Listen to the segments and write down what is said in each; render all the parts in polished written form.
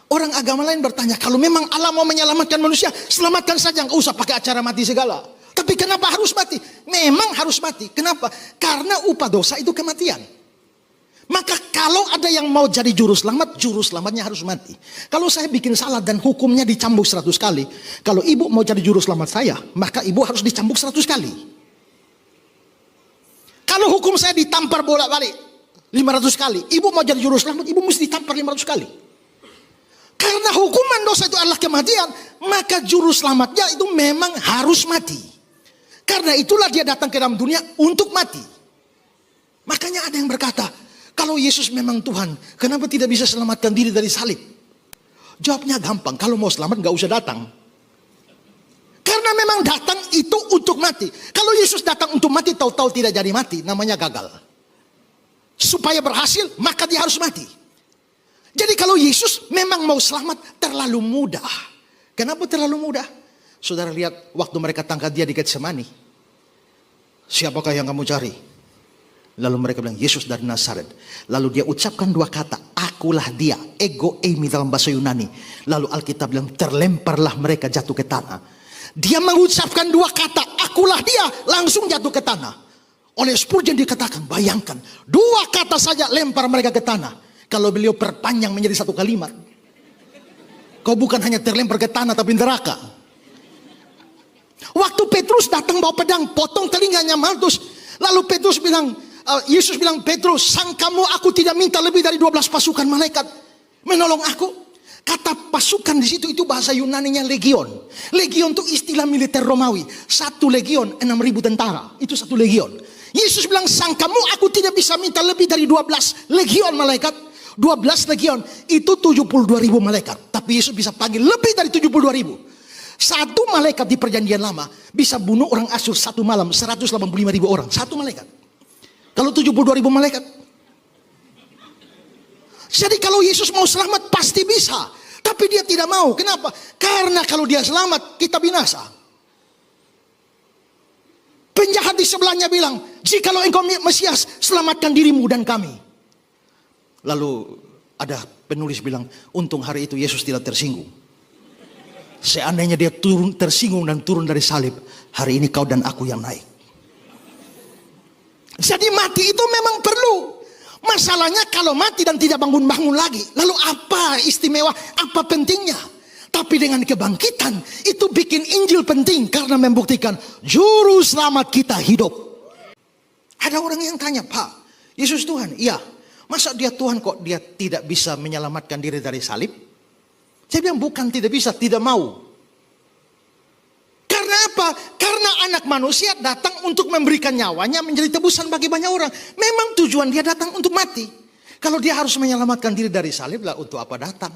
Orang agama lain bertanya, kalau memang Allah mau menyelamatkan manusia, selamatkan saja, nggak usah pakai acara mati segala. Tapi kenapa harus mati? Memang harus mati. Kenapa? Karena upah dosa itu kematian. Maka kalau ada yang mau jadi juru selamatnya harus mati. Kalau saya bikin salah dan hukumnya dicambuk 100 kali, kalau ibu mau jadi juru selamat saya, maka ibu harus dicambuk 100 kali. Kalau hukum saya ditampar bolak-balik 500 kali, ibu mau jadi juru selamat, ibu mesti ditampar 500 kali. Karena hukuman dosa itu adalah kematian, maka juru selamatnya itu memang harus mati. Karena itulah dia datang ke dalam dunia untuk mati. Makanya ada yang berkata, kalau Yesus memang Tuhan, kenapa tidak bisa selamatkan diri dari salib? Jawabnya gampang, kalau mau selamat gak usah datang. Karena memang datang itu untuk mati. Kalau Yesus datang untuk mati, tahu-tahu tidak jadi mati, namanya gagal. Supaya berhasil, maka dia harus mati. Jadi kalau Yesus memang mau selamat, terlalu mudah. Kenapa terlalu mudah? Saudara lihat waktu mereka tangkap dia di Getsemani. Siapakah yang kamu cari? Lalu mereka bilang, Yesus dari Nazaret. Lalu dia ucapkan 2 kata, akulah dia, ego eimi dalam bahasa Yunani. Lalu Alkitab bilang, terlemparlah mereka jatuh ke tanah. Dia mengucapkan 2 kata, akulah dia, langsung jatuh ke tanah. Oleh Spurgeon dikatakan, bayangkan, 2 kata saja lempar mereka ke tanah. Kalau beliau perpanjang menjadi 1 kalimat, kau bukan hanya terlempar ke tanah tapi neraka. Waktu Petrus datang bawa pedang, potong telinganya Malkus. Lalu Petrus bilang, Yesus bilang, Petrus, sangkamu aku tidak minta lebih dari 12 pasukan malaikat menolong aku? Kata pasukan di situ itu bahasa Yunaninya legion. Legion itu istilah militer Romawi. 1 legion 6.000 tentara. Itu 1 legion. Yesus bilang, sangkamu aku tidak bisa minta lebih dari 12 legion malaikat. 12 legion itu 72.000 malaikat. Tapi Yesus bisa panggil lebih dari 72.000. 1 malaikat di perjanjian lama bisa bunuh orang Asyur 1 malam 185.000 orang. 1 malaikat. Kalau 72.000 malaikat. Jadi kalau Yesus mau selamat pasti bisa. Tapi dia tidak mau. Kenapa? Karena kalau dia selamat kita binasa. Penjahat di sebelahnya bilang, jikalau engkau Mesias, selamatkan dirimu dan kami. Lalu ada penulis bilang, untung hari itu Yesus tidak tersinggung. Seandainya dia tersinggung dan turun dari salib, hari ini kau dan aku yang naik. Jadi mati itu memang perlu. Masalahnya kalau mati dan tidak bangun-bangun lagi, lalu apa istimewa, apa pentingnya? Tapi dengan kebangkitan, itu bikin Injil penting karena membuktikan juru selamat kita hidup. Ada orang yang tanya, Pak, Yesus Tuhan? Iya. Masa dia Tuhan kok dia tidak bisa menyelamatkan diri dari salib? Saya bilang bukan tidak bisa, tidak mau. Karena apa? Karena anak manusia datang untuk memberikan nyawanya menjadi tebusan bagi banyak orang. Memang tujuan dia datang untuk mati. Kalau dia harus menyelamatkan diri dari salib, lah untuk apa datang?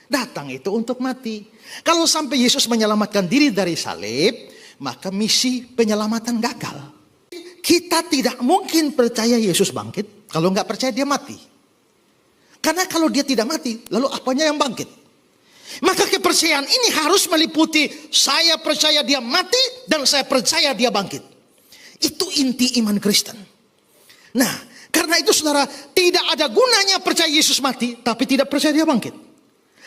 Datang itu untuk mati. Kalau sampai Yesus menyelamatkan diri dari salib, maka misi penyelamatan gagal. Kita tidak mungkin percaya Yesus bangkit kalau nggak percaya dia mati. Karena kalau dia tidak mati, lalu apanya yang bangkit? Maka kepercayaan ini harus meliputi saya percaya dia mati dan saya percaya dia bangkit. Itu inti iman Kristen. Nah, karena itu saudara, tidak ada gunanya percaya Yesus mati tapi tidak percaya dia bangkit.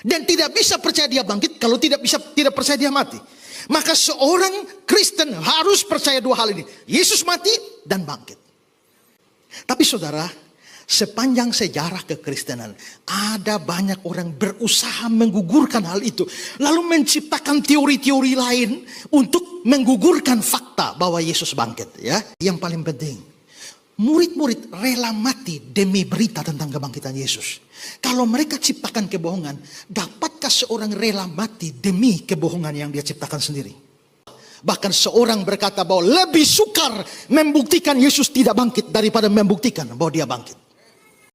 Dan tidak bisa percaya dia bangkit kalau tidak percaya dia mati. Maka seorang Kristen harus percaya 2 hal ini. Yesus mati dan bangkit. Tapi saudara, sepanjang sejarah kekristenan, ada banyak orang berusaha menggugurkan hal itu. Lalu menciptakan teori-teori lain untuk menggugurkan fakta bahwa Yesus bangkit. Ya, yang paling penting, murid-murid rela mati demi berita tentang kebangkitan Yesus. Kalau mereka ciptakan kebohongan, dapatkah seorang rela mati demi kebohongan yang dia ciptakan sendiri? Bahkan seorang berkata bahwa lebih sukar membuktikan Yesus tidak bangkit daripada membuktikan bahwa dia bangkit.